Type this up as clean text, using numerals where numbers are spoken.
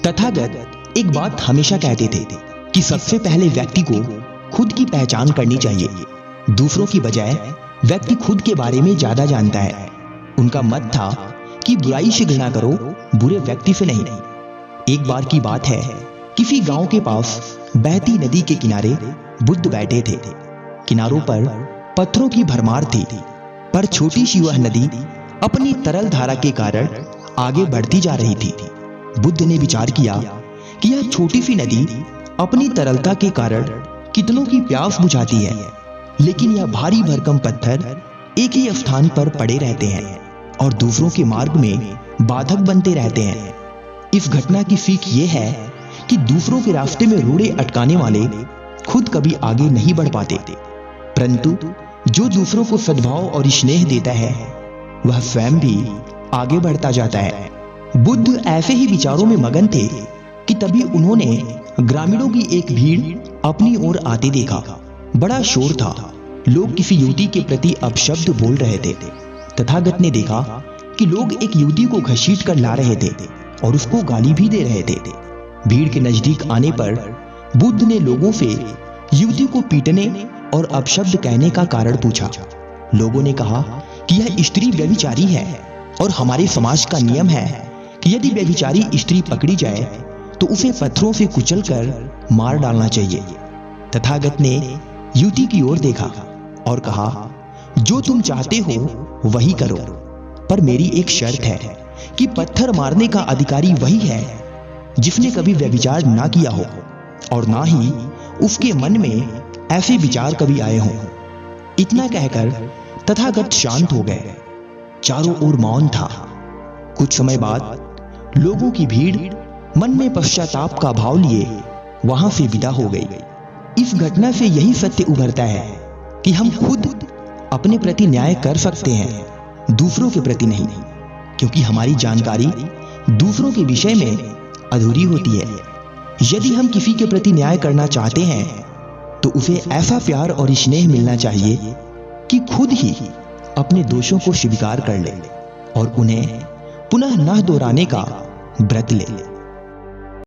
तथागत एक बात हमेशा कहते थे कि सबसे पहले व्यक्ति को खुद की पहचान करनी चाहिए। दूसरों की बजाय व्यक्ति खुद के बारे में ज्यादा जानता है। उनका मत था कि बुराई से घृणा करो, बुरे व्यक्ति से नहीं। एक बार की बात है, किसी गांव के पास बहती नदी के किनारे बुद्ध बैठे थे। किनारों पर पत्थरों की भरमार थी, पर छोटी सी वह नदी अपनी तरल धारा के कारण आगे बढ़ती जा रही थी। बुद्ध ने विचार किया कि यह छोटी सी नदी अपनी तरलता के कारण कितनों की प्यास बुझाती है, लेकिन यह भारी भरकम पत्थर एक ही स्थान पर पड़े रहते हैं और दूसरों के मार्ग में बाधक बनते रहते हैं। इस घटना की सीख ये है कि दूसरों के रास्ते में रोड़े अटकाने वाले खुद कभी आगे नहीं बढ़ पाते, परंतु जो दूसरों को सद्भाव और स्नेह देता है वह स्वयं भी आगे बढ़ता जाता है। बुद्ध ऐसे ही विचारों में मगन थे कि तभी उन्होंने ग्रामीणों की एक भीड़ अपनी ओर आते देखा। बड़ा शोर था, लोग किसी युवती के प्रति अपशब्द बोल रहे थे। तथागत ने देखा कि लोग एक युवती को घसीट कर ला रहे थे और उसको गाली भी दे रहे थे। भीड़ के नजदीक आने पर बुद्ध ने लोगों से युवती को पीटने और अपशब्द कहने का कारण पूछा। लोगों ने कहा कि यह स्त्री व्यभिचारी है और हमारे समाज का नियम है कि यदि व्यभिचारी स्त्री पकड़ी जाए तो उसे पत्थरों से कुचलकर मार डालना चाहिए। तथागत ने युवती की ओर देखा और कहा, जो तुम चाहते हो वही करो, पर मेरी एक शर्त है कि पत्थर मारने का अधिकारी वही है जिसने कभी व्यभिचार ना किया हो और ना ही उसके मन में ऐसे विचार कभी आए हों। इतना कहकर तथागत शांत हो गए। चारों ओर मौन था। कुछ समय बाद लोगों की भीड़ मन में पश्चाताप का भाव लिए वहां से विदा हो गई। इस घटना से यही सत्य उभरता है कि हम खुद अपने प्रति न्याय कर सकते हैं, दूसरों के प्रति नहीं, क्योंकि हमारी जानकारी दूसरों के विषय में अधूरी होती है। यदि हम किसी के प्रति न्याय करना चाहते हैं तो उसे ऐसा प्यार और स्नेह मिलना चाहिए कि खुद ही अपने दोषों को स्वीकार कर ले और उन्हें पुनः न दोहराने का व्रत ले।